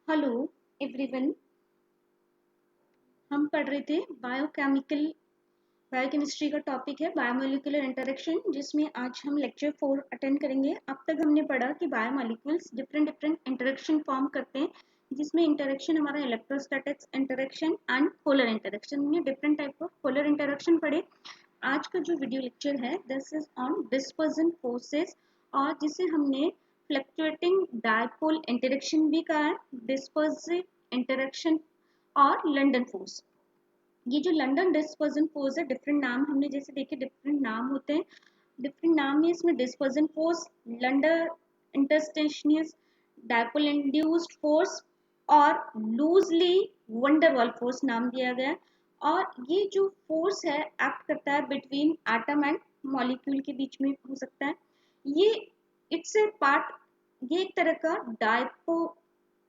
Hello everyone. हम पढ़ रहे थे बायोकेमिस्ट्री का टॉपिक है बायोमोलिकुलर इंटरेक्शन, जिसमें आज हम लेक्चर 4 अटेंड करेंगे। अब तक हमने पढ़ा कि biomolecules different different interaction form करते हैं, जिसमें इंटरेक्शन हमारा electrostatics interaction and polar interaction में different type of polar interaction पढ़े। आज का जो वीडियो लेक्चर है this is on dispersion forces, और जिसे हमने फ्लक्चुएटिंग डायपोल इंटरेक्शन भी कहा है, डिस्पर्सिव इंटरेक्शन और लंदन फोर्स। ये जो लंदन डिस्पर्जन फोर्स है, डिफरेंट नाम हमने जैसे देखे, डिफरेंट नाम होते हैं, डिफरेंट नाम में इसमें dispersion force, London instantaneous dipole induced force और लूजली वंडरवॉल फोर्स नाम दिया गया है। और ये जो फोर्स है एक्ट करता है बिटवीन एटम एंड मॉलिक्यूल के बीच में हो सकता है। ये इट्स ए पार्ट, ये एक तरह का डायपो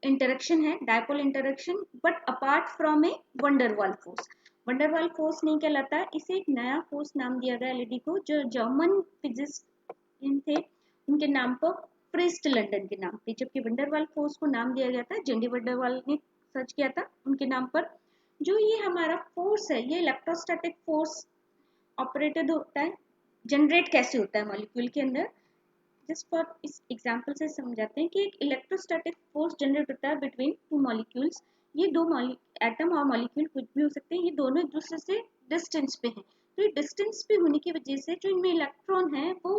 इंटरेक्शन है, dipole interaction, but apart from A van der Waals force. Van der Waals force नहीं कहलाता है, इसे एक नया फोर्स नाम दिया गया एलईडी को, जो जर्मन फिजिसिस्ट थे उनके नाम पर, फ्रिस्ट लंदन के नाम पे, जबकि वंडरवॉल फोर्स को नाम दिया गया था जेंडी वंडरवॉल ने सर्च किया था उनके नाम पर। जो ये हमारा फोर्स है, ये इलेक्ट्रोस्टैटिक फोर्स ऑपरेटेड होता है, जनरेट कैसे होता है मॉलिक्यूल के अंदर। जस्ट फॉर इस एग्जांपल से समझाते हैं कि एक इलेक्ट्रोस्टैटिक फोर्स जनरेट होता है बिटवीन टू मॉलिक्यूल्स। ये दो एटम और मॉलिक्यूल कुछ भी हो सकते हैं, ये दोनों एक दूसरे से डिस्टेंस पे हैं। तो ये डिस्टेंस पे होने की वजह से जो इनमें इलेक्ट्रॉन है वो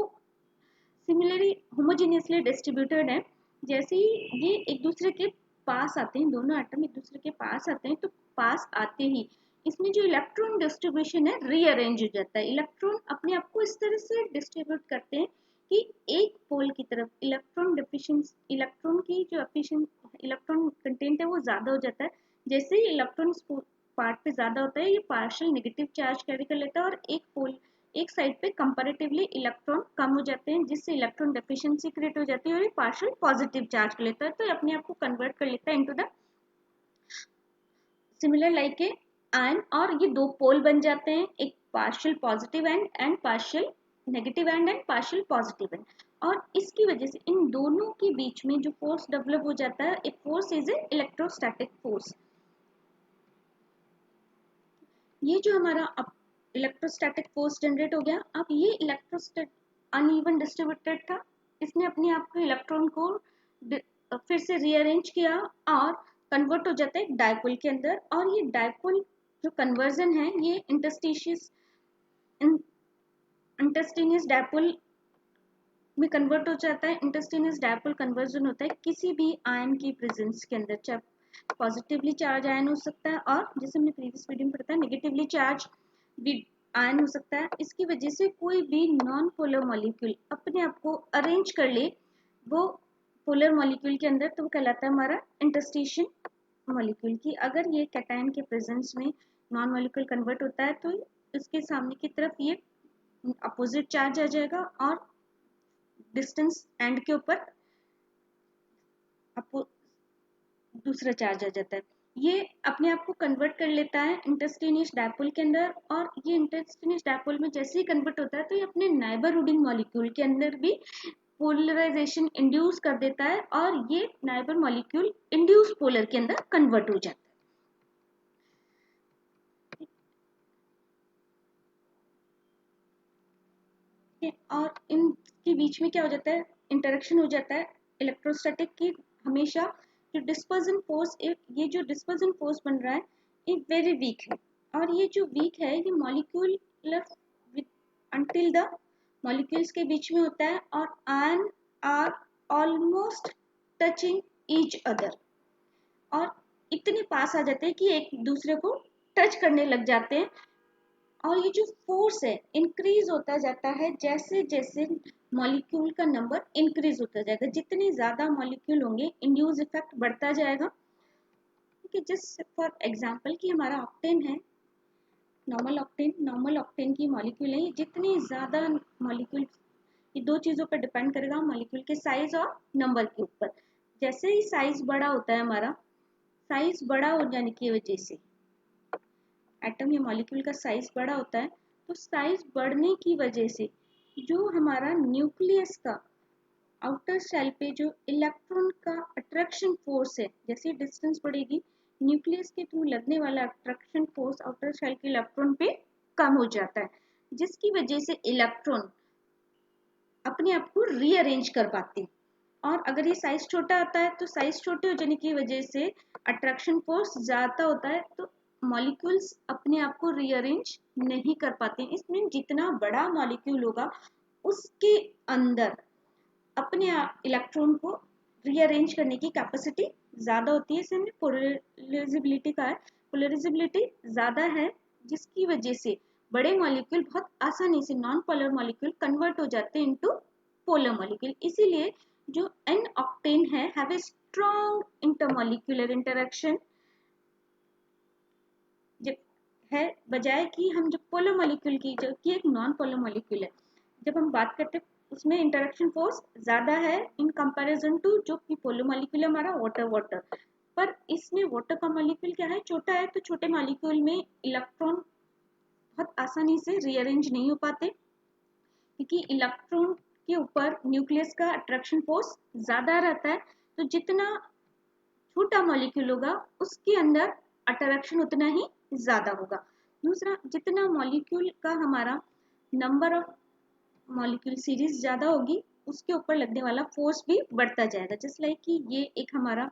सिमिलरली होमोजेनियसली डिस्ट्रीब्यूटेड है। जैसे ही ये एक दूसरे के पास आते हैं, दोनों एटम एक दूसरे के पास आते हैं, तो पास आते ही इसमें जो इलेक्ट्रॉन डिस्ट्रीब्यूशन है रीअरेंज हो जाता है। इलेक्ट्रॉन अपने आप को इस तरह से डिस्ट्रीब्यूट करते हैं कि एक पोल की तरफ इलेक्ट्रॉन डिफिशिएंसी, इलेक्ट्रॉन की जो इलेक्ट्रॉन कंटेंट है वो ज्यादा हो जाता है। जैसे ही इलेक्ट्रॉन पार्ट पे ज्यादा होता है, ये पार्शियल नेगेटिव चार्ज कैरी कर लेता है, और एक साइड पे कंपैरेटिवली इलेक्ट्रॉन कम हो जाते हैं, जिससे इलेक्ट्रॉन डेफिशिएंसी क्रिएट हो जाती है, और ये पार्शियल पॉजिटिव चार्ज कर लेता है, तो ये अपने आप को कन्वर्ट कर लेता है into the similar like a ion, और ये दो पोल बन जाते हैं, एक partial positive and partial negative and partial positive and. और इसकी वजह से इन दोनों के बीच में जो फोर्स डेवलप हो जाता है, एक force is a electrostatic force. ये जो हमारा इलेक्ट्रोस्टैटिक फोर्स जनरेट हो गया, अब ये इलेक्ट्रोस्टैट अनइवन डिस्ट्रीब्यूटेड था, इसने अपने आप को इलेक्ट्रॉन को फिर से रीअरेंज किया और कन्वर्ट हो जाता है डायपोल के अंदर। और ये डायपोल जो कन्वर्जन है, ये इंटरस्टेनियस डायपोल में कन्वर्ट हो जाता है। इंटरस्टेनियस डायपोल कन्वर्जन होता है किसी भी आयन की प्रेजेंस के अंदर, चाहे पॉजिटिवली चार्ज आयन हो सकता है, और जैसे हमने प्रीवियस वीडियो में पढ़ा था नेगेटिवली चार्ज भी आयन हो सकता है। इसकी वजह से कोई भी नॉन पोलर मॉलिक्यूल अपने आप को अरेंज कर ले वो पोलर मॉलिक्यूल के अंदर, तो वो कहलाता है हमारा इंटरस्टेशन मॉलिक्यूल। की अगर ये कैटायन के प्रेजेंस में नॉन मॉलिक्यूल कन्वर्ट होता है, तो इसके सामने की तरफ ये अपोजिट चार्ज आ जाएगा, और डिस्टेंस एंड के ऊपर दूसरा चार्ज आ जाता है। ये अपने आप को कन्वर्ट कर लेता है इंटरस्टेनियस डायपोल के अंदर, और ये इंटरस्टेनियस डायपोल में जैसे ही कन्वर्ट होता है, तो ये अपने नाइबरहुडिंग मॉलिक्यूल के अंदर भी पोलराइजेशन इंड्यूस कर देता है, और ये नाइबर मॉलिक्यूल इंड्यूस पोलर के अंदर कन्वर्ट हो जाता है। और इनके बीच में क्या हो जाता है, इंटरेक्शन हो जाता है इलेक्ट्रोस्टैटिक की। हमेशा जो डिस्पर्जन फोर्स, ये जो डिस्पर्जन फोर्स बन रहा है, ये वेरी वीक है, और ये जो वीक है ये मॉलिक्यूलर अंटिल द मॉलिक्यूल्स के बीच में होता है, और ion are almost touching each other, और इतने पास आ जाते हैं कि एक दूसरे को टच करने लग जाते हैं। और ये जो फोर्स है इंक्रीज होता जाता है जैसे जैसे मॉलिक्यूल का नंबर इंक्रीज होता जाएगा, जितने ज्यादा मॉलिक्यूल होंगे इंड्यूस इफेक्ट बढ़ता जाएगा। ठीक है, जस्ट फॉर एग्जांपल कि हमारा ऑक्टेन है, नॉर्मल ऑक्टेन की मॉलिक्यूल है, जितनी ज्यादा मॉलिक्यूल, ये दो चीजों पर डिपेंड करेगा, मॉलिक्यूल के साइज और नंबर के ऊपर। जैसे ही साइज बड़ा होता है हमारा, साइज बड़ा हो जाने की वजह से एटम या मॉलिक्यूल का साइज बड़ा होता है, तो साइज बढ़ने की वजह से जो हमारा न्यूक्लियस का आउटर शेल पे जो इलेक्ट्रॉन का अट्रैक्शन फोर्स है, जैसे डिस्टेंस बढ़ेगी न्यूक्लियस के थ्रू लगने वाला अट्रैक्शन फोर्स आउटर शेल के इलेक्ट्रॉन पे कम हो जाता है, जिसकी वजह से इलेक्ट्रॉन अपने आप को रीअरेंज कर पाते हैं। और अगर ये साइज छोटा आता है तो साइज छोटे हो जाने की वजह से अट्रैक्शन फोर्स ज्यादा होता है, तो मॉलिक्यूल्स अपने आप को रीअरेंज नहीं कर पाते। इसमें जितना बड़ा मॉलिक्यूल होगा उसके अंदर अपने इलेक्ट्रॉन को रीअरेंज करने की कैपेसिटी ज्यादा होती है। इसे हमने पोलराइजेबिलिटी का है, पोलराइजेबिलिटी ज्यादा है जिसकी वजह से बड़े मॉलिक्यूल बहुत आसानी से नॉन पोलर मॉलिक्यूल कन्वर्ट हो जाते हैं इनटू पोलर मॉलिक्यूल। इसीलिए जो एन ऑक्टेन है have a strong intermolecular interaction है, बजाय कि हम जब पोलर मॉलिक्यूल की जो कि एक नॉन पोलर मॉलिक्यूल है, जब हम बात करते हैं उसमें इंटरेक्शन फोर्स ज्यादा है इन कंपैरिजन टू जो कि पोलर मॉलिक्यूल है हमारा वाटर। पर इसमें वाटर का मॉलिक्यूल क्या है, छोटा है, तो छोटे मॉलिक्यूल में इलेक्ट्रॉन बहुत आसानी से रीअरेंज नहीं हो पाते, क्योंकि इलेक्ट्रॉन के ऊपर न्यूक्लियस का अट्रैक्शन फोर्स ज्यादा रहता है। तो जितना छोटा मॉलिक्यूल होगा उसके अंदर अट्रैक्शन उतना ही ज्यादा होगा। दूसरा, जितना मॉलिक्यूल का हमारा नंबर ऑफ मॉलिक्यूल सीरीज ज्यादा होगी उसके ऊपर लगने वाला फोर्स भी बढ़ता जाएगा। जस्ट लाइक कि ये एक हमारा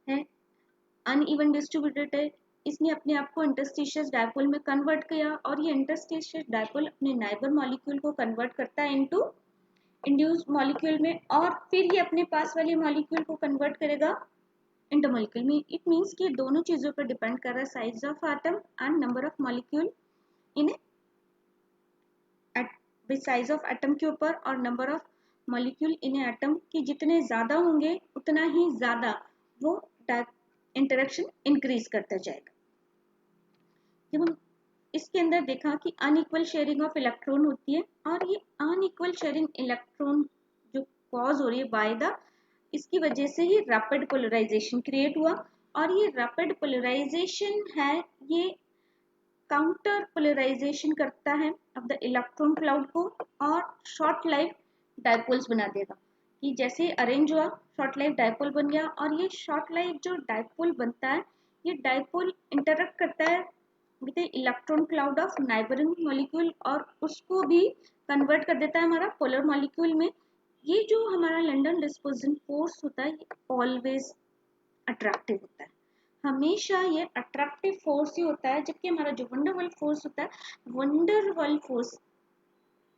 है अनइवन डिस्ट्रीब्यूटेड है, इसने अपने आप को इंटरस्टिशियस डायपोल में कन्वर्ट किया और ये इंटरस्टिशियस डायपोल अपने नाइबर मॉलिक्यूल को कन्वर्ट करता है इनटू इंड्यूस मॉलिक्यूल में, और फिर ये अपने पास वाले मॉलिक्यूल को कन्वर्ट करेगा इंटरमॉलिक्यूल में। इट मीन्स कि दोनों चीजों पर डिपेंड कर रहा है, size of atom and number of molecule in size of atom के ऊपर और number of molecule in atom की जितने ज्यादा होंगे उतना ही ज्यादा वो इंटरेक्शन इंक्रीज करता जाएगा। जब हम इसके अंदर देखा कि अनइक्वल शेयरिंग ऑफ इलेक्ट्रॉन होती है, और ये अनइक्वल शेयरिंग इलेक्ट्रॉन जो कॉज हो रही है बाय द, इसकी वजह से ही रैपिड पोलराइजेशन क्रिएट हुआ। और ये रैपिड पोलराइजेशन है, ये काउंटर पोलराइजेशन करता है ऑफ द इलेक्ट्रॉन क्लाउड को और शॉर्ट लाइफ डायपोल्स बना देगा। कि जैसे अरेंज हुआ शॉर्ट लाइफ डायपोल बन गया, और ये शॉर्ट लाइफ जो डायपोल बनता है ये डायपोल इंटरेक्ट करता है with electron cloud of neighbouring molecule और उसको भी कन्वर्ट कर देता है हमारा पोलर मॉलिक्यूल में। ये जो हमारा लंडन डिस्पर्जन फोर्स होता है ये ऑलवेज अट्रैक्टिव होता है, हमेशा ये अट्रैक्टिव फोर्स ही होता है। जबकि हमारा जो वंडरवॉल फोर्स होता है, वंडरवॉल फोर्स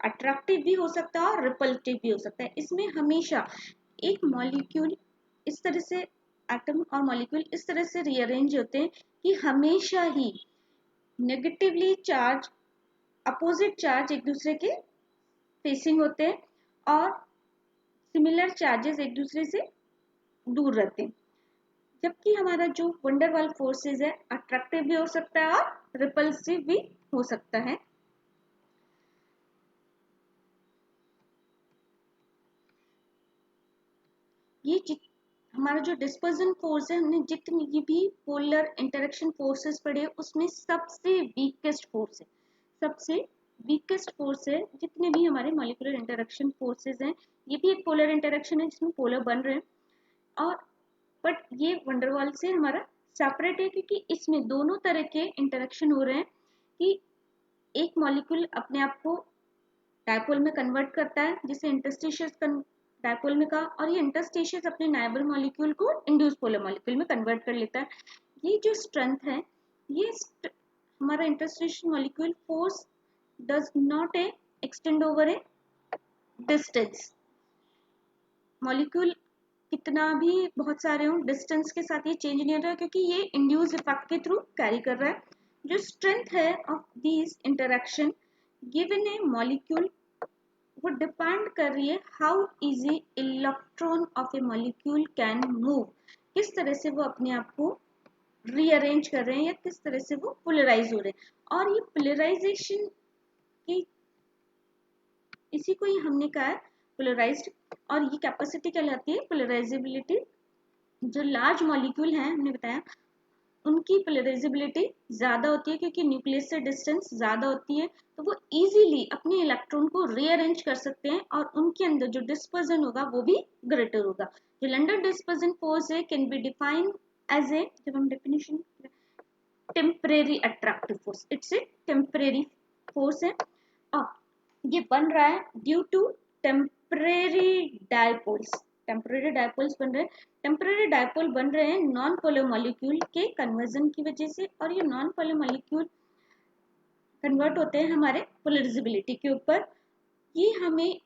अट्रैक्टिव भी हो सकता है और रिपल्टिव भी हो सकता है। इसमें हमेशा एक मॉलिक्यूल इस तरह से, एटम और मॉलिक्यूल इस तरह से रीअरेंज होते हैं कि हमेशा ही नेगेटिवली चार्ज अपोजिट चार्ज एक दूसरे के फेसिंग होते हैं और सिमिलर चार्जेस एक दूसरे से दूर रहते हैं। जबकि हमारा जो वंडरवॉल फोर्सेस है अट्रैक्टिव भी हो सकता है और रिपल्सिव भी हो सकता है। ये हमारा जो डिस्पर्जन फोर्स है, हमने जितनी भी पोलर इंटरेक्शन फोर्सेस पढ़े उसमें सबसे वीकेस्ट फोर्स है, सबसे वीकेस्ट फोर्स है। जितने भी हमारे मॉलिक्यूलर इंटरेक्शन फोर्सेस हैं, ये भी एक पोलर इंटरेक्शन है जिसमें पोलर बन रहे हैं, और बट ये वंडरवॉल से हमारा सेपरेट है क्योंकि इसमें दोनों तरह के इंटरेक्शन हो रहे हैं कि एक मॉलिक्यूल अपने आप को डायपोल में कन्वर्ट करता है जिसे इंटरस्टिशियस डायपोल में कहा, और ये इंटरस्टिशियस अपने नाइबर मॉलिक्यूल को इंड्यूस पोलर मॉलिक्यूल में कन्वर्ट कर लेता है। ये जो स्ट्रेंथ है, ये हमारा इंटरस्टिशियस molecule force does not extend over a distance. Molecule कितना भी बहुत सारे हो डिस्टेंस के साथ ये चेंज नहीं हो रहा है क्योंकि ये इंड्यूस इफेक्ट के थ्रू कैरी कर रहा है। जो स्ट्रेंथ है of these interaction given A molecule वो डिपेंड कर रही है how easy electron of a molecule can move, किस तरह से वो अपने आप को रीअरेंज कर रहे हैं या किस तरह से वो पोलराइज हो रहे हैं। और ये पोलराइजेशन की इसी को ही हमने कहा है पोलराइज्ड, और ये कैपेसिटी कहलाती है पोलराइजेबिलिटी। जो लार्ज मॉलिक्यूल है हमने बताया उनकी पोलराइजेबिलिटी ज़्यादा होती है क्योंकि न्यूक्लियस से डिस्टेंस ज़्यादा होती है, तो वो इजीली अपने इलेक्ट्रॉन को रीअरेंज कर सकते हैं और उनके अंदर जो डिस्पर्जन होगा वो भी ग्रेटर होगा। जो लैंडर डिस्पर्जन फोर्स है can be defined as a, जब हम definition temporary attractive force, it's a temporary force है और ये बन रहा है due to temporary dipoles. Temporary dipoles बन रहे हैं, टेम्परेरी डायपोल बन रहे हैं नॉन पोलर मॉलिक्यूल के कन्वर्जन की वजह से, और ये नॉन पोलर मॉलिक्यूल कन्वर्ट होते हैं हमारे पोलराइजेबिलिटी के ऊपर। ये हमें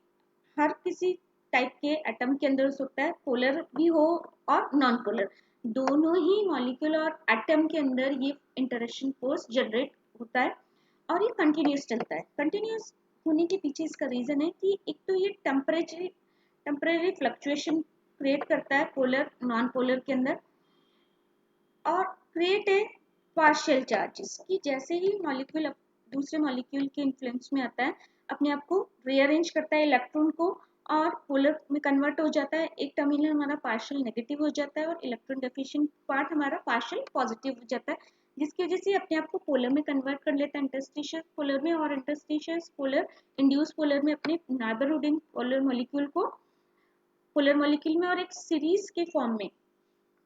हर किसी टाइप के एटम के अंदर हो सकता है, पोलर भी हो और नॉन पोलर, दोनों ही मॉलिक्यूल और एटम के अंदर ये इंटरेक्शन फोर्स जनरेट होता है और ये कंटिन्यूस चलता है। कंटिन्यूस होने के पीछे इसका रीजन है कि एक तो ये टेम्परेरी फ्लक्चुएशन क्रिएट करता है पोलर नॉन पोलर के अंदर, और क्रिएट है पार्शियल चार्जेस की जैसे ही मॉलिक्यूल दूसरे मॉलिक्यूल के इन्फ्लुएंस में आता है अपने आप को रीअरेंज करता है इलेक्ट्रॉन को और पोलर में कन्वर्ट हो जाता है। एक टर्मिनल हमारा पार्शियल नेगेटिव हो जाता है और इलेक्ट्रॉन डेफिशिएंट पार्ट हमारा पार्शियल पॉजिटिव हो जाता है, जिसकी वजह से अपने आप को पोलर में कन्वर्ट कर लेता है इंटरस्टिशियस पोलर में, और इंटरस्टिशियस पोलर इंड्यूस पोलर में अपने नेबरहुडिंग पोलर मॉलिक्यूल को पोलर मॉलिक्यूल में और एक सीरीज के फॉर्म में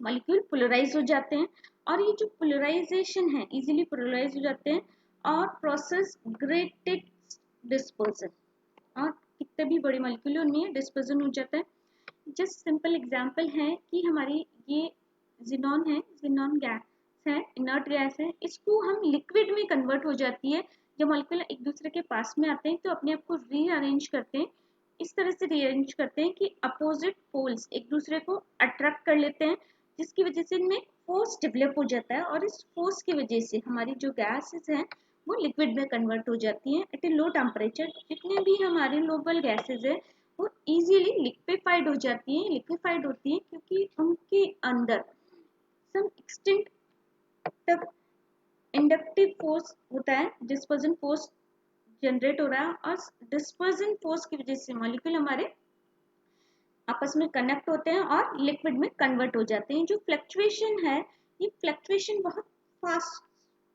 मॉलिक्यूल पोलराइज हो जाते हैं। और ये जो पोलराइजेशन है इजीली पोलराइज हो जाते हैं और प्रोसेस ग्रेटेड डिस्पर्जन, और कितने भी बड़े मॉलिक्यूल उनमें डिस्पर्जन हो जाता है। जस्ट सिंपल एग्जांपल है कि हमारी ये जिनॉन है, जिनॉन गैस है, इनर्ट गैस है, इसको हम लिक्विड में कन्वर्ट हो जाती है जब मॉलिक्यूल एक दूसरे के पास में आते हैं तो अपने आप को रीअरेंज करते हैं, इस तरह से रीअरेंज करते हैं कि अपोजिट पोल्स एक दूसरे को अट्रैक्ट कर लेते हैं, जिसकी वजह से इनमें फोर्स डेवलप हो जाता है और इस फोर्स की वजह से हमारी जो गैसेस हैं वो लिक्विड में कन्वर्ट हो जाती हैं एट ए लो टेम्परेचर। जितने भी हमारे नोबल गैसेस है वो इजीली लिक्विफाइड हो जाती हैं, लिक्विफाइड होती हैं क्योंकि उनके अंदर सम एक्सटेंट तक इंडक्टिव फोर्स होता है, डिस्पर्जन फोर्स जनरेट हो रहा है और डिस्पर्जन फोर्स की वजह से मॉलिक्यूल हमारे आपस में कनेक्ट होते हैं और लिक्विड में कन्वर्ट हो जाते हैं। जो फ्लक्चुएशन है ये फ्लक्चुएशन बहुत फास्ट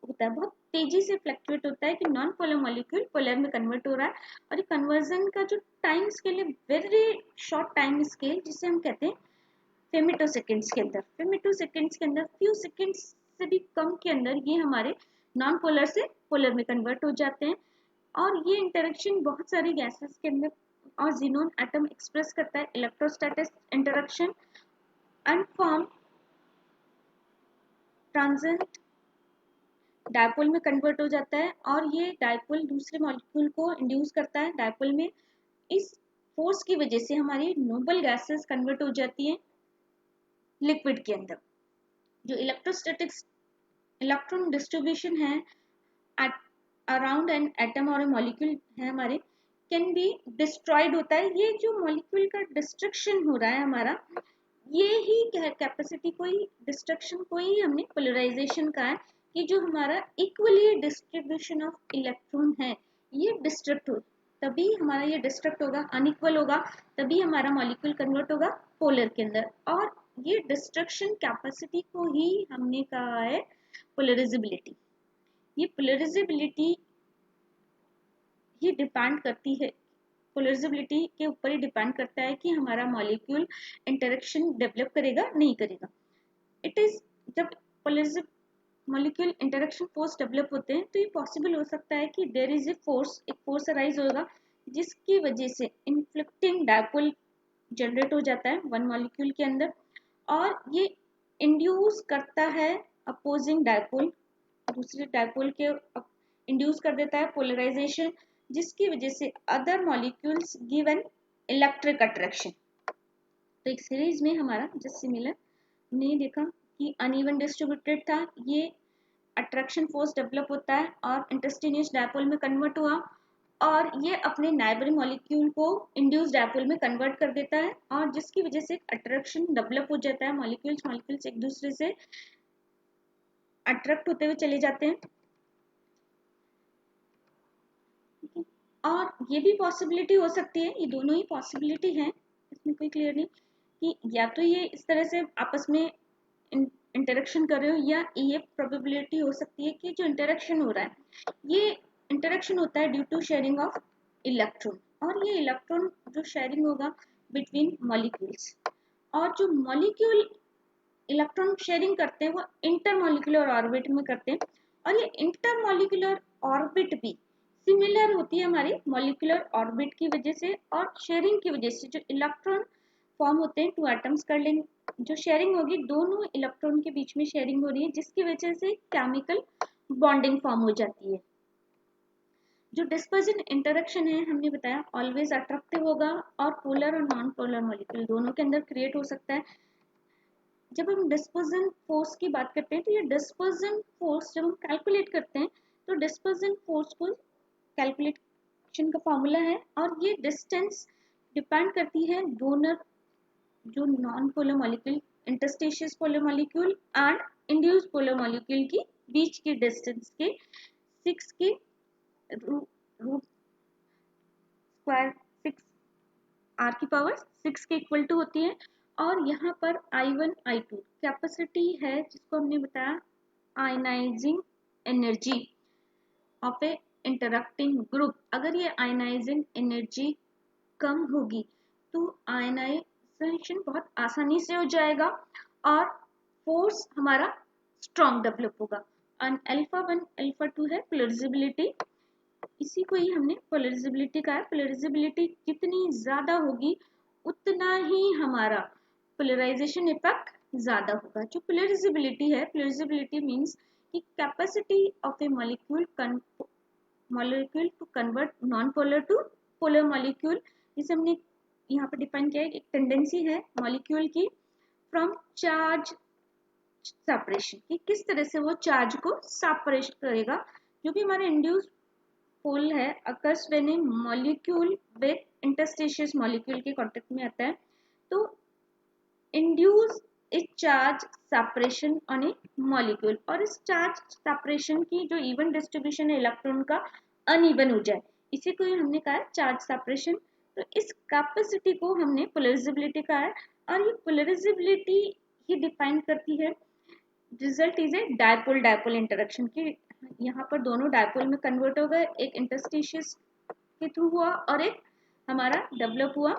होता है, बहुत तेजी से फ्लक्चुएट होता है कि नॉन पोलर मॉलिक्यूल पोलर में कन्वर्ट हो रहा है, और ये कन्वर्जन का जो टाइम स्केल है वेरी शॉर्ट टाइम स्केल जिसे हम कहते हैं फेमिटो सेकेंड्स के अंदर, फेमिटो सेकेंड्स के अंदर फ्यू सेकेंड्स से भी कम के अंदर ये हमारे नॉन पोलर से पोलर में कन्वर्ट हो जाते हैं। और ये इंटरेक्शन बहुत सारी गैसेस के अंदर और जीनोन एटम एक्सप्रेस करता है इलेक्ट्रोस्टैटिक इंटरेक्शन, अनफॉर्म ट्रांजिएंट डायपोल में कन्वर्ट हो जाता है और ये डायपोल दूसरे मॉलिक्यूल को इंड्यूस करता है डायपोल में। इस फोर्स की वजह से हमारी नोबल गैसेस कन्वर्ट हो जाती हैं लिक्विड के अंदर। जो इलेक्ट्रोस्टैटिक्स इलेक्ट्रॉन डिस्ट्रीब्यूशन है एट अराउंड एन एटम और मॉलिक्यूल है हमारे कैन बी डिस्ट्रॉयड होता है। ये जो मॉलिक्यूल का डिस्ट्रक्शन हो रहा है हमारा, ये ही कैपेसिटी को ही डिस्ट्रक्शन को ही हमने पोलराइजेशन कहा है कि जो हमारा इक्वली डिस्ट्रीब्यूशन ऑफ इलेक्ट्रॉन है ये डिस्ट्रक्ट हो, तभी हमारा ये डिस्ट्रक्ट होगा, अनइक्वल होगा, तभी हमारा मॉलिक्यूल कन्वर्ट होगा पोलर के अंदर। और ये डिस्ट्रक्शन कैपेसिटी को ही हमने कहा है पोलराइजेबिलिटी। ये पोलराइजेबिलिटी ये डिपेंड करती है, पोलराइजेबिलिटी के ऊपर ही डिपेंड करता है कि हमारा मॉलिक्यूल इंटरेक्शन डेवलप करेगा नहीं करेगा। इट इज जब मॉलिक्यूल इंटरेक्शन फोर्स डेवलप होते हैं तो ये पॉसिबल हो सकता है कि देयर इज ए फोर्स, एक फोर्स अराइज होगा जिसकी वजह से इन्फ्लिक्टिंग डायपोल जनरेट हो जाता है वन मॉलिक्यूल के अंदर, और ये इंड्यूस करता है अपोजिंग डायपोल, दूसरे डायपोल के इंड्यूस कर देता है पोलराइजेशन, जिसकी वजह से other molecules give an electric attraction. तो एक सीरीज में हमारा जस्ट सिमिलर हमने देखा कि अनइवन डिस्ट्रीब्यूटेड था, ये अट्रैक्शन फोर्स डेवलप होता है और इंटरस्टेनियस डायपोल में कन्वर्ट हुआ और ये अपने नाइबरिंग मॉलिक्यूल को इंड्यूस डायपोल में कन्वर्ट कर देता है, और जिसकी वजह से अट्रैक्शन डेवलप हो जाता है, मॉलिक्यूल्स एक दूसरे से अट्रैक्ट होते हुए चले जाते हैं। और ये भी पॉसिबिलिटी हो सकती है, ये दोनों ही पॉसिबिलिटी है, इसमें कोई क्लियर नहीं कि या तो ये इस तरह से आपस में इंटरेक्शन कर रहे हो, या ये प्रोबेबिलिटी हो सकती है कि जो इंटरेक्शन हो रहा है ये इंटरेक्शन होता है due to sharing of electron, और ये इलेक्ट्रॉन जो शेयरिंग होगा बिटवीन मॉलिक्यूल्स, और जो मॉलिक्यूल इलेक्ट्रॉन शेयरिंग करते हैं वो इंटरमॉलिक्यूलर ऑर्बिट में करते हैं, और ये इंटरमॉलिक्यूलर ऑर्बिट भी सिमिलर होती है हमारी मॉलिक्यूलर ऑर्बिट की वजह से, और शेयरिंग की वजह से जो इलेक्ट्रॉन फॉर्म होते हैं टू एटम्स कर लेंगे, जो शेयरिंग होगी दोनों इलेक्ट्रॉन के बीच में शेयरिंग हो रही है, जिसकी वजह से केमिकल बॉन्डिंग फॉर्म हो जाती है। जो डिस्पर्जन इंटरेक्शन है हमने बताया ऑलवेज अट्रैक्टिव होगा, और पोलर और नॉन पोलर मॉलिक्यूल दोनों के अंदर क्रिएट हो सकता है। जब हम डिस्पर्जन फोर्स की बात करते हैं तो ये डिस्पर्जन फोर्स जब हम कैलकुलेट करते हैं तो डिस्पर्जन फोर्स को कैलकुलेशन का फॉर्मूला है, और ये डिस्टेंस डिपेंड करती है डोनर जो नॉन पोलर मॉलिक्यूल इंटरस्टिशियस polar molecule and induced polar molecule की बीच की डिस्टेंस के 6 के रूट स्क्वायर 6 आर की पावर 6 के इक्वल टू होती है। और यहाँ पर I1 I2 कैपेसिटी है जिसको हमने बताया ionising energy of A interacting group. अगर ये आयनाइजिंग एनर्जी कम होगी तो आयनाइजेशन बहुत आसानी से हो जाएगा और फोर्स हमारा स्ट्रॉन्ग डेवलप होगा। एंड अल्फा 1 अल्फा 2 है पोलराइजेबिलिटी, इसी को ही हमने पोलराइजेबिलिटी का है। पोलराइजेबिलिटी जितनी ज्यादा होगी उतना ही हमारा पोलराइजेशन इफेक्ट ज्यादा होगा। जो पोलराइजेबिलिटी है, पोलराइजेबिलिटी मींस कि capacity of a molecule to convert non polar to polar molecule, जिसे हमने यहाँ पे डिफाइन किया है। एक टेंडेंसी है मॉलिक्यूल की फ्रॉम चार्ज सेपरेशन, कि किस तरह से वो चार्ज को सेपरेट करेगा। जो भी हमारे इंड्यूस पोल है occurs when a molecule with इंटरस्टिशियस मॉलिक्यूल के कांटेक्ट में आता है तो induce a charge separation on a molecule, और इस चार्ज सेपरेशन की जो इवन डिस्ट्रीब्यूशन है इलेक्ट्रॉन का अनइवन हो जाए, इसी को ही हमने कहा है चार्ज सेपरेशन। तो इस कैपेसिटी को हमने पोलराइजेबिलिटी कहा है, और ये पोलराइजेबिलिटी ही डिफाइन करती है result is a dipole dipole interaction की। यहाँ पर दोनों डायपोल में कन्वर्ट हो गए, एक इंटरस्टिशियस के थ्रू हुआ और एक हमारा डेवलप हुआ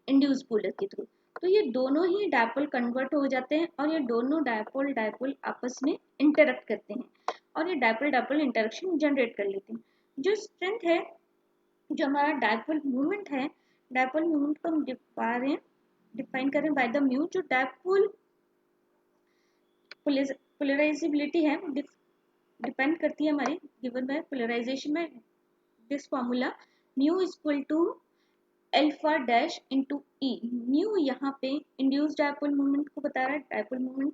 इंड्यूस पोलर के थ्रू। तो ये दोनों ही डायपोल कन्वर्ट हो जाते हैं और ये दोनों डायपोल डायपोल आपस में इंटरेक्ट करते हैं और ये डायपोल डायपोल इंटरेक्शन जनरेट कर लेते हैं। जो स्ट्रेंथ है, जो हमारा डायपोल मूवमेंट है, डायपोल मूवमेंट को हम डिफाइन करें बाय द म्यू। जो डायपोल पोलराइजेबिलिटी है डिपेंड करती है हमारी गिवन बाय पोलराइजेशन में this formula mu equal to alpha dash into e. Mu यहाँ पे इंड्यूस डायपोल मोमेंट को बता रहा है, डायपोल मोमेंट,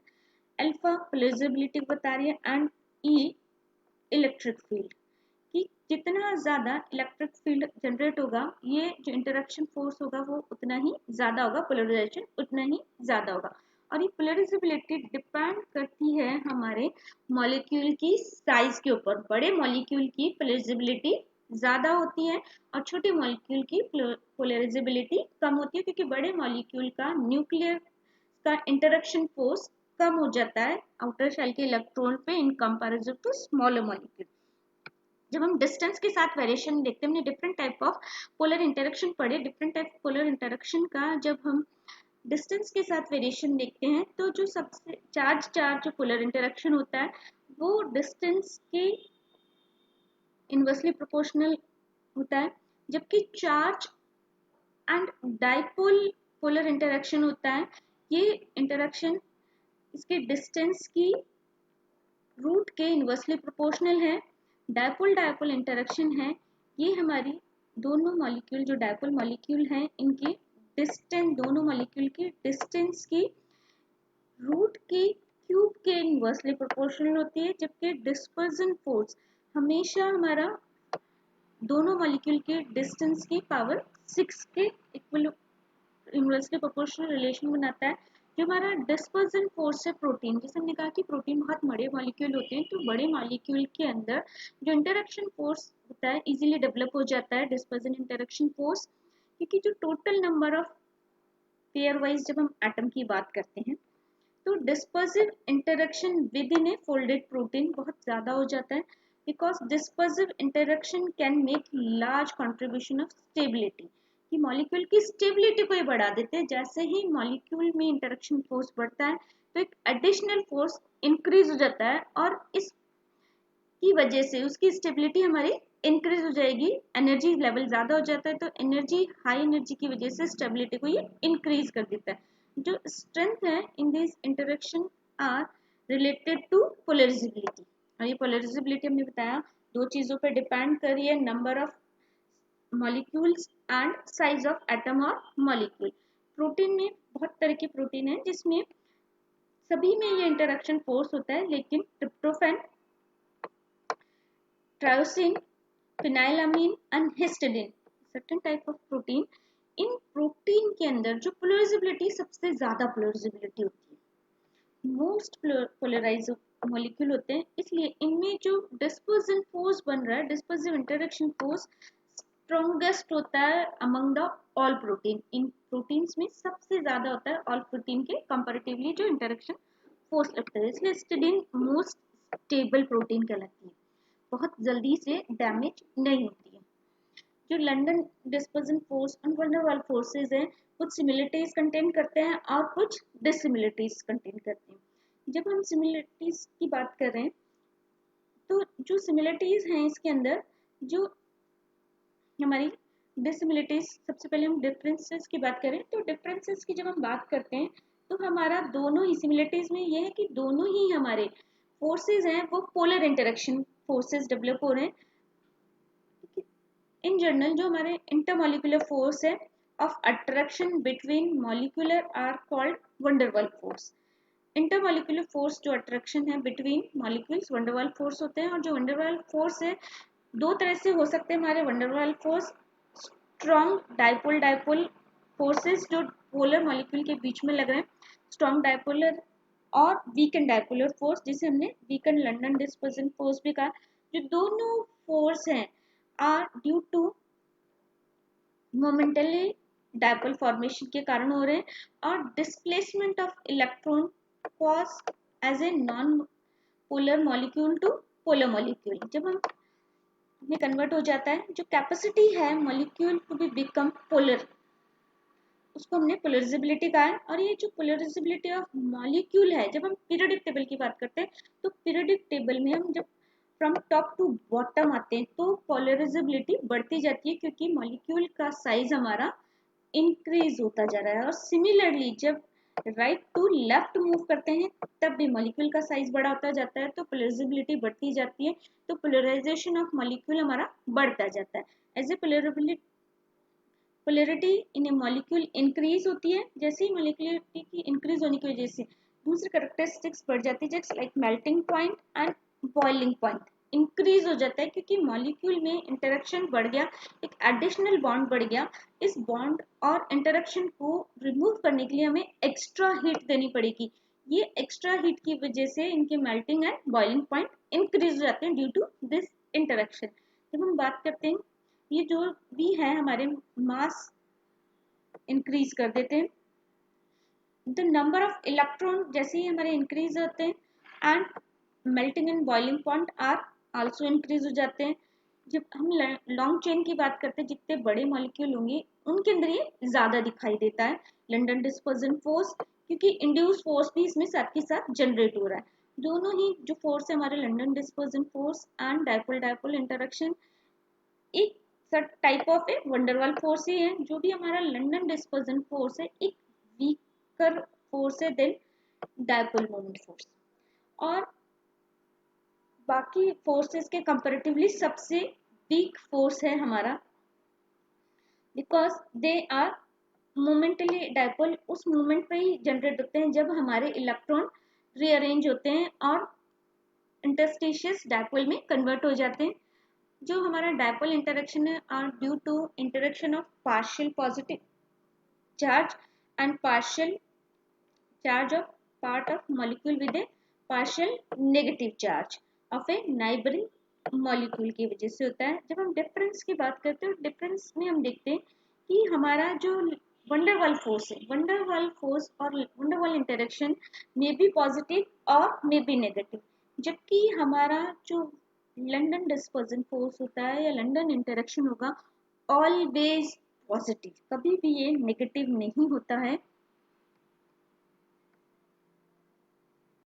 अल्फा पोलराइजेबिलिटी को बता रही है, एंड ई इलेक्ट्रिक फील्ड, कि जितना ज्यादा इलेक्ट्रिक फील्ड जनरेट होगा ये जो इंटरेक्शन फोर्स होगा वो उतना ही ज्यादा होगा, पोलराइजेशन उतना ही ज्यादा होगा। और ये पोलराइजेबिलिटी डिपेंड करती है हमारे मॉलिक्यूल की साइज के ऊपर। बड़े मॉलिक्यूल की पोलराइजेबिलिटी ज्यादा होती है और छोटे मॉलिक्यूल की पोलराइजेबिलिटी कम होती है, क्योंकि बड़े मॉलिक्यूल का न्यूक्लियर का इंटरेक्शन फोर्स कम हो जाता है आउटर शेल के इलेक्ट्रॉन पे in comparison to smaller molecule. जब हम डिस्टेंस के साथ वेरिएशन देखते हैं, हमने different type of polar interaction पढ़े, डिफरेंट टाइप पोलर इंटरेक्शन का जब हम डिस्टेंस के साथ वेरिएशन देखते हैं तो जो सबसे चार्ज जो पोलर इंटरेक्शन होता है वो डिस्टेंस के इनवर्सली प्रोपोर्शनल होता है, जबकि charge and dipole polar interaction होता है ये इंटरेक्शन इसके डिस्टेंस की रूट के इनवर्सली प्रोपोर्शनल है। डाइपोल डाइपोल इंटरेक्शन है ये हमारी दोनों मॉलिक्यूल जो डाइपोल मॉलिक्यूल हैं इनकी डिस्टेंस, दोनों मॉलिक्यूल की डिस्टेंस की रूट के क्यूब के इनवर्सली प्रोपोर्शनल होती है, जबकि डिस्पर्जन फोर्स हमेशा हमारा दोनों मॉलिक्यूल के डिस्टेंस की पावर 6 के इक्वल इनवर्सली प्रोपोर्शनल रिलेशन बनाता है। जो हमारा डिस्पर्जन फोर्स है प्रोटीन, जैसे हमने कहा कि प्रोटीन बहुत बड़े मॉलिक्यूल होते हैं, तो बड़े मॉलिक्यूल के अंदर जो इंटरेक्शन फोर्स होता है इजीली डेवलप हो जाता है डिस्पर्जन इंटरेक्शन फोर्स, क्योंकि जो total number of pair wise जब हम एटम की बात करते हैं तो dispersive interaction with in A folded protein बहुत ज़्यादा हो जाता है, because dispersive interaction can make large contribution of stability, कि मॉलिक्यूल की स्टेबिलिटी को ही बढ़ा देते हैं। जैसे ही मॉलिक्यूल में इंटरेक्शन फोर्स बढ़ता है तो एक एडिशनल फोर्स इंक्रीज हो जाता है, और इसकी वजह से उसकी स्टेबिलिटी हमारी इंक्रीज हो जाएगी। एनर्जी लेवल ज़्यादा हो जाता है, तो एनर्जी, हाई एनर्जी की वजह से स्टेबिलिटी को ये इंक्रीज कर देता है। जो स्ट्रेंथ है in this interaction are related to polarizability, और ये पोलराइजेबिलिटी हमने बताया दो चीज़ों पर डिपेंड कर रही है, number of molecules and size of atom और मॉलिक्यूल। प्रोटीन में बहुत तरह के प्रोटीन है जिसमें सभी में ये इंटरेक्शन फोर्स होता है, लेकिन tryptophan, tyrosine, phenylalanine and histidine, certain type of protein, इन प्रोटीन के अंदर जो पोलराइजेबिलिटी, सबसे ज्यादा पोलराइजेबिलिटी होती है, मोस्ट पोलराइज मॉलिक्यूल होते हैं, इसलिए इनमें जो डिस्पर्जन फोर्स बन रहा है, डिस्पर्सिव इंटरेक्शन फोर्स स्ट्रॉन्गेस्ट होता है among the all protein. In proteins में सबसे ज्यादा होता है ऑल प्रोटीन के कंपैरेटिवली जो इंटरेक्शन फोर्स लगता है, इसलिए हिस्टिडीन मोस्ट स्टेबल प्रोटीन कहलाती है, बहुत जल्दी से डैमेज नहीं होती है। जो लंदन डिस्पर्जन फोर्स और वंडर वाल फोर्सेज हैं, कुछ सिमिलरिटीज कंटेन करते हैं और कुछ डिसिमिलरिटीज कंटेन करते हैं। जब हम सिमिलरिटीज की बात कर रहे हैं, तो जो सिमिलरिटीज हैं इसके अंदर, जो हमारी डिसिमिलरिटीज, सबसे पहले हम डिफरेंसेस की बात करें, तो डिफरेंसेस की जब हम बात करते हैं तो हमारा दोनों ही सिमिलरिटीज में ये है कि दोनों ही हमारे फोर्सेज हैं वो पोलर इंटरेक्शन फोर्सेज डेवलप हो रहे हैं। इन जनरल जो हमारे इंटरमॉलिक्यूलर फोर्स है of attraction between molecular are called van der Waals force. Intermolecular force जो अट्रैक्शन है बिटवीन मॉलिक्यूल्स, वंडरवाल फोर्स होते हैं। और जो वंडरवाल फोर्स है दो तरह से हो सकते हैं हमारे van der Waals force, strong dipole dipole forces जो पोलर मॉलिक्यूल के बीच में लग रहे हैं, स्ट्रॉन्ग डाइपोलर, और वीकन डाइपोलर फोर्स जिसे हमने वीकन लंदन डिस्पर्जन फोर्स भी कहा। जो दोनों फोर्स हैं are due to momently dipole formation के कारण हो रहे हैं, और displacement of electron cause as a non polar molecule to polar molecule. जब हम में कन्वर्ट हो जाता है, जो कैपेसिटी है molecule to be become polar, उसको हमने पोलराइजेबिलिटी कहा है। और ये जो पोलराइजेबिलिटी ऑफ मॉलिक्यूल है, जब हम पीरियोडिक टेबल की बात करते हैं, तो पीरियोडिक टेबल में हम जब फ्रॉम टॉप टू बॉटम आते हैं तो पोलराइजेबिलिटी बढ़ती जाती है, क्योंकि मॉलिक्यूल का साइज हमारा इंक्रीज होता जा रहा है। और सिमिलरली जब राइट टू लेफ्ट मूव करते हैं तब भी मॉलिक्यूल का साइज बड़ा होता जाता है, तो पोलराइजेबिलिटी बढ़ती जाती है, तो पोलराइजेशन ऑफ मॉलिक्यूल हमारा बढ़ता जाता है। As a polarity in a molecule increase होती है, जैसे ही मॉलिक्यूलरिटी की इंक्रीज होने की वजह से दूसरी कैरेक्टरिस्टिक्स बढ़ जाती है, जैसे like melting point and boiling point increase हो जाता है, क्योंकि मॉलिक्यूल में इंटरेक्शन बढ़ गया, एक एडिशनल बॉन्ड बढ़ गया। इस बॉन्ड और इंटरेक्शन को रिमूव करने के लिए हमें एक्स्ट्रा हीट देनी पड़ेगी। ये एक्स्ट्रा हीट की वजह से इनके melting and boiling point increase हो जाते हैं ड्यू टू दिस इंटरेक्शन। जब हम बात करते हैं, ये जो भी है हमारे मास इंक्रीज कर देते हैं, द नंबर ऑफ इलेक्ट्रॉन जैसे ही हमारे इंक्रीज होते हैं, and melting and boiling point are also increase हो जाते हैं। जब हम लॉन्ग चेन की बात करते हैं, जितने बड़े मॉलिक्यूल होंगे उनके अंदर ये ज्यादा दिखाई देता है लंदन डिस्पर्जन फोर्स, क्योंकि इंड्यूस फोर्स भी इसमें साथ के साथ जनरेट हो रहा है। दोनों ही जो फोर्स है हमारे London dispersion force and dipole dipole interaction एक type of a van der Waals force ही है। जो भी हमारा लंदन डिस्पर्जन फोर्स है एक वीकर फोर्स है देन डाइपोल मोमेंट फोर्स, और बाकी फोर्सेस के कंपैरेटिवली सबसे वीक फोर्स है हमारा, because they are momently dipole उस मोमेंट पे ही जनरेट होते हैं जब हमारे इलेक्ट्रॉन रीअरेंज होते हैं और इंटरस्टिशियस डाइपोल में कन्वर्ट हो जाते हैं। जो हमारा डाइपोल इंटरेक्शन है are due to interaction of partial positive charge and partial charge of part of molecule with a partial negative charge of a neighbouring molecule की वजह से होता है। जब हम डिफरेंस की बात करते हैं, डिफरेंस में हम देखते हैं कि हमारा जो वंडरवाल फोर्स है। वंडरवाल फोर्स और वंडरवाल इंटरेक्शन में बी पॉजिटिव और में बी नेगेटिव, जबकि हमारा जो लंदन डिस्पर्जन फोर्स होता है या लंदन इंटरेक्शन होगा ऑलवेज पॉजिटिव, कभी भी ये नेगेटिव नहीं होता है।